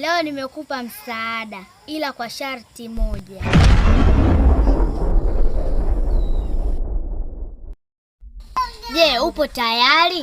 Leo nimekupa msaada ila kwa sharti moja. Je, upo tayari?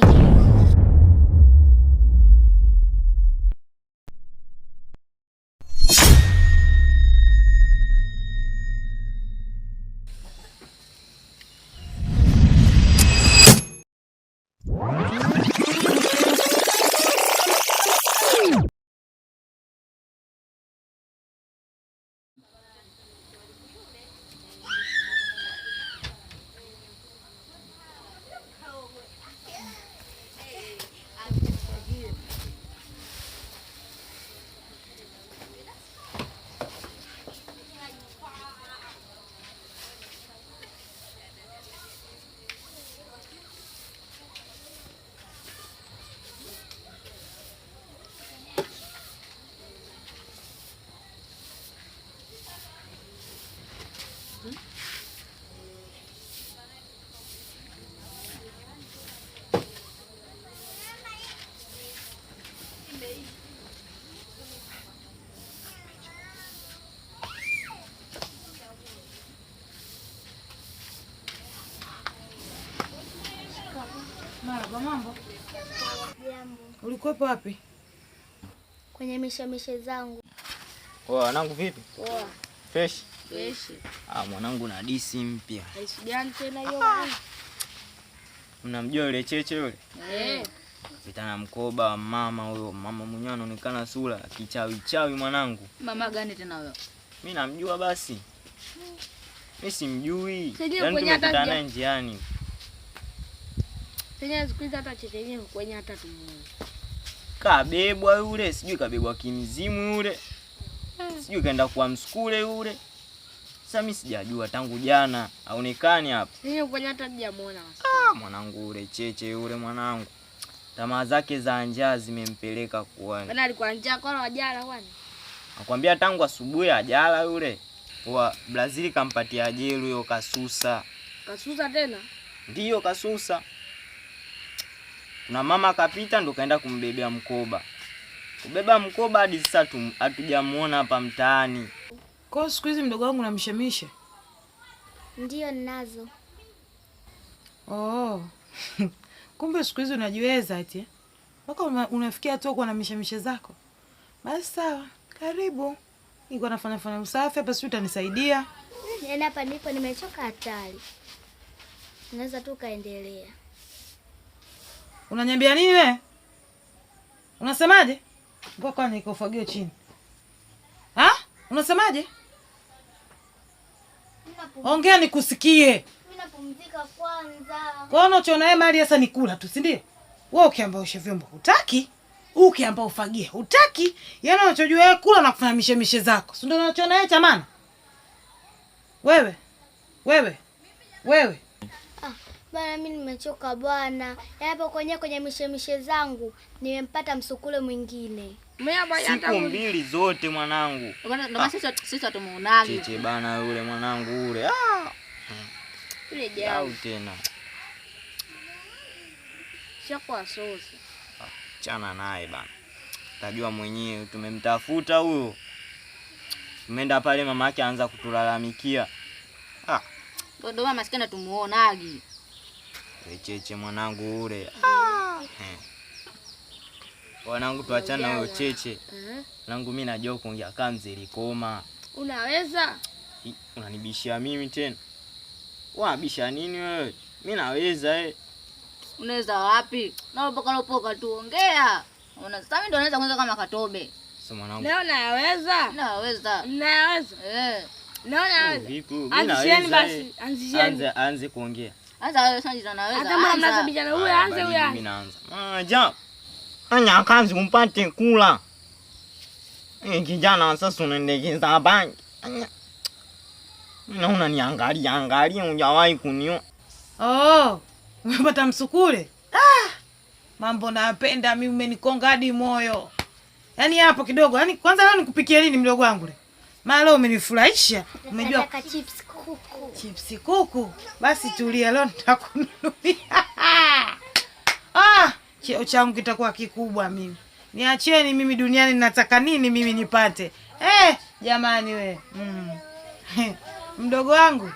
Marahaba, mambo. Jambo. Ulikuwepo wapi? Kwenye mishemishe zangu. Wanangu vipi? Poa. Fresh? Fresh. Mwanangu na DC mpya. Haisi gani tena hiyo? Mnamjua yule Cheche yule? Vitana mkoba wa mama huyo. Mama mwenyewe anaonekana sura kichawi chawi mwanangu. Mama gani tena huyo? Mimi namjua basi. Mimi simjui. Yaani tumekutana naye njiani. Sasa siku hata Cheche yenyewe kwenye hata tumuone. Kabebwa yule, sijui kabebwa kimizimu yule. Sijui kaenda kwa mskule yule. Sasa mimi sijajua tangu jana haonekani hapa. Sasa kwenye hata sijamuona. Mwanangu yule Cheche yule mwanangu. Tamaa zake za njaa zimempeleka kuani. Bana alikuwa njaa kwa wajala kwani? Nakwambia tangu asubuhi ajala yule. Wa Brazil kampatia jelu hiyo kasusa. Kasusa tena? Ndiyo kasusa. Na mama akapita ndo kaenda kumbebea mkoba. Kubeba mkoba hadi sasa hatujamuona hapa mtaani. Kwa siku hizi mdogo wangu unamshamisha? Ndio ninazo. Oh. Kumbe siku hizi unajiweza eti. Mpaka unafikia tu kwa na mishemishe zako. Basi sawa. Karibu. Niko nafanya usafi hapa, sio utanisaidia? Nenda hapa nipo nimechoka hatari. Unaweza tu kaendelea. Unaniambia nini wewe? Unasemaje? Ngoja kwani nikofagio chini. Unasemaje? Ongea nikusikie. Mimi napumzika kwanza. Kwa nini unaona yeye mali sasa nikula tu, si ndio? Wewe ukiambia ushe vyombo hutaki, ukiambia ufagie hutaki, yaani unachojua wewe kula na kufanya mishemishe zako. Si ndio unachoona yeye chamana? Wewe. Bwana mimi nimechoka bwana. Hapo kwenye mishemishe zangu nimempata msukule mwingine. Siku mbili zote mwanangu. Ndio sisi tumuonage. Cheche bana yule mwanangu yule. Yule jao tena. Shakwa sosi. Chana naye bana. Tajua mwenyewe tumemtafuta huyo. Tumeenda pale mama yake aanza kutulalamikia. Ndio mama maskini tumuonage. Cheche mwanangu yule. Wanangu tuachana huyo Cheche. Nangu mimi najua kuongea kama mzee Likoma. Unaweza? Unanibishia mimi tena. Unabisha nini wewe? Mimi naweza Unaweza wapi? Na lopoka tu ongea. Sasa mimi ndo naweza kuanza kama Katobe. Sasa mwanangu. Leo naweza. Naweza. Naweza. Vipi? Anzisheni basi. Anze kuongea. Sasa wewe sasa unaweza. Hata mama mnazabijana huyo aanze huyo. Mimi naanza. Anya kazi umpate kula. Kijana sasa unaendekeza bangi. Mimi naona niangalia hujawahi kunio. Umepata msukule? Mambo napenda mimi, umenikonga hadi moyo. Yaani hapo kidogo, yaani kwanza leo nikupikie nini mdogo wangu leo? Maana leo umenifurahisha. Umejua chips kuku. Chips kuku. Basi tulia leo nitakununulia. Cheo changu kitakuwa kikubwa mimi. Niacheni mimi duniani nataka nini mimi nipate. Jamani we. Mdogo wangu,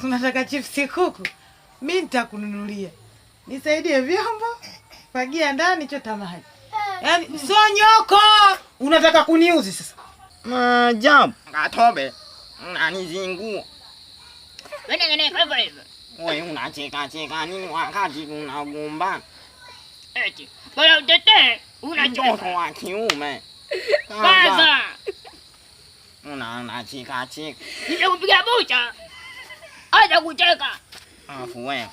unataka chipsi kuku? Mimi nitakununulia. Nisaidie vyombo, fagia ndani, chota maji. Yaani sio nyoko. Unataka kuniuzi sasa? Maajabu. Ngatobe. Unanizingua. Wewe unacheka nini wakati tunagombana? Eti, bora utete, unacheka. Mtoto wa kiume. Sasa. Unacheka. Nitakupiga bucha. Acha kucheka. Afu wewe.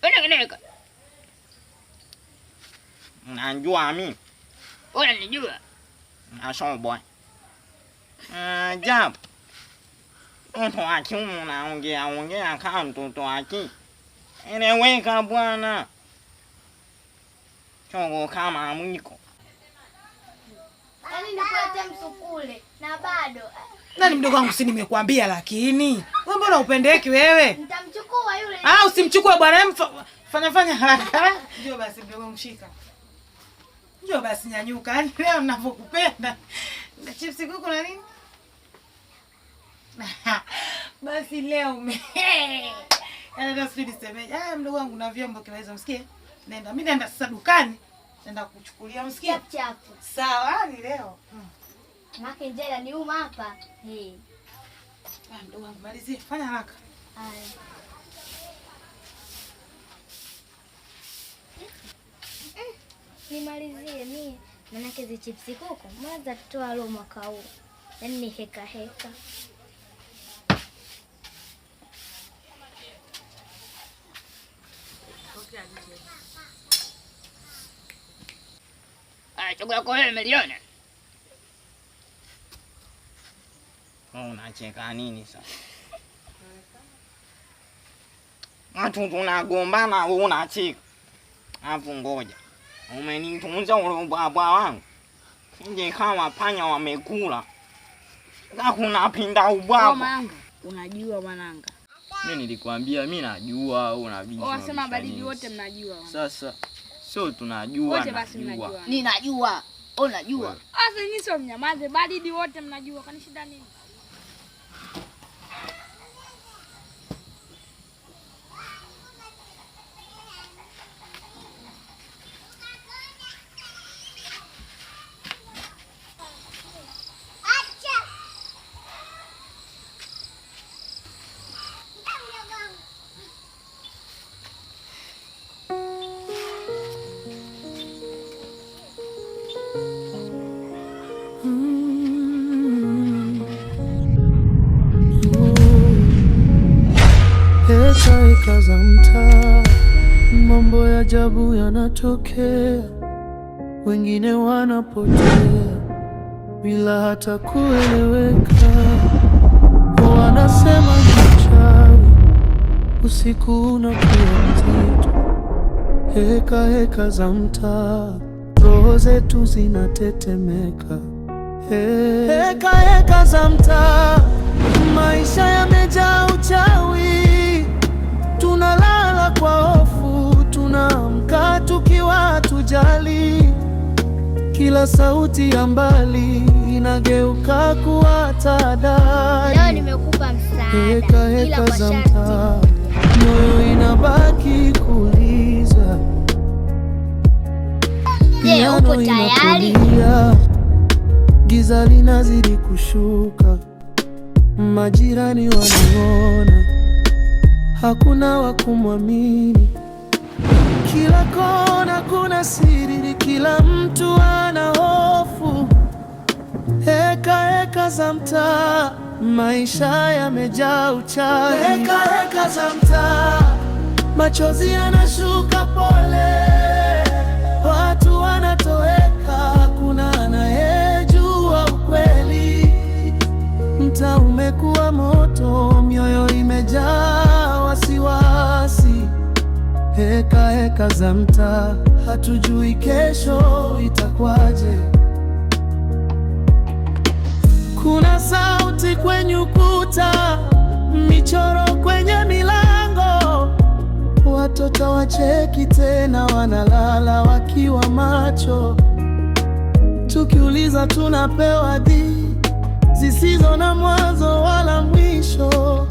Pengeneka. Unajua mimi? Unanijua? Ashoboy. Ajabu. Mtoto wa kiume unaongea kama mtoto wa kike. Eleweka bwana. Chongo kama mwiko. Yaani nikuletea msukule na bado. Nani mdogo wangu, si nimekuambia lakini. Wewe mbona upendeki wewe? Nitamchukua yule. Usimchukue bwana, fanya haraka. Njoo basi mdogo wangu, shika. Njoo basi nyanyuka. Yaani leo ninapokupenda. Na chipsi kuku na nini? Basi leo Yaani sisi nisemeje? Mdogo wangu na vyombo kiweza, msikie? Nenda. Mimi naenda sasa dukani. Naenda kuchukulia, msikie? Chapu. Sawa, ni leo. Maka njela ni uma hapa. Mdogo wangu malizie, fanya haraka. Haya. Nimalizie mimi. Manake zi chipsi kuku mwanza tutoa leo mwaka huu. Yaani ni heka. Chakula kwa wewe milioni. Unacheka nini sasa? Watu tunagombana wewe unacheka. Hapo ngoja. Umenitunza ule baba wangu. Nje kama panya wamekula. Na kuna pinda ubwabwa. Mananga, unajua mananga. Mimi nilikwambia mimi najua unabisha. Wasema baridi wote mnajua. Sasa sio tunajua. Wote basi mnajua. Ninajua. Unajua. Sasa nyinyi sio mnyamaze, baridi wote mnajua. Kwani shida nini? Heka za mtaa, mambo ya ajabu yanatokea, wengine wanapotea bila hata kueleweka. Wanasema mchawi, usiku unakuwa mzito. Heka za mtaa, roho zetu zinatetemeka. Heka za mtaa, maisha yamejaa uchawi. Tunalala kwa hofu, tunaamka tukiwa hatujali. Kila sauti ya mbali inageuka kuwa tahadhari. Leo nimekupa msaada. Heka za mtaa, moyo inabaki kuuliza. Je, upo tayari? Giza linazidi kushuka, majirani wanaona, hakuna wa kumwamini. Kila kona kuna siri, kila mtu ana hofu. Heka za mtaa, maisha yamejaa uchawi. Heka za mtaa, machozi yanashuka pole, watu wanatoweka, hakuna anayejua ukweli. Mtaa umekuwa moto, mioyo imejaa wasiwasi. Heka za mtaa, hatujui kesho itakwaje. Kuna sauti kwenye ukuta, michoro kwenye milango. Watoto wacheki tena, wanalala wakiwa macho. tukiuliza tunapewa zisizo na mwanzo wala mwisho.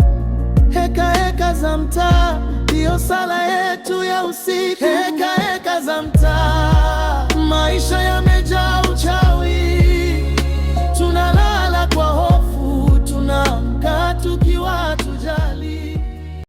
Heka heka za mtaa ndiyo sala yetu ya usiku. Heka heka za mtaa, maisha yamejaa uchawi.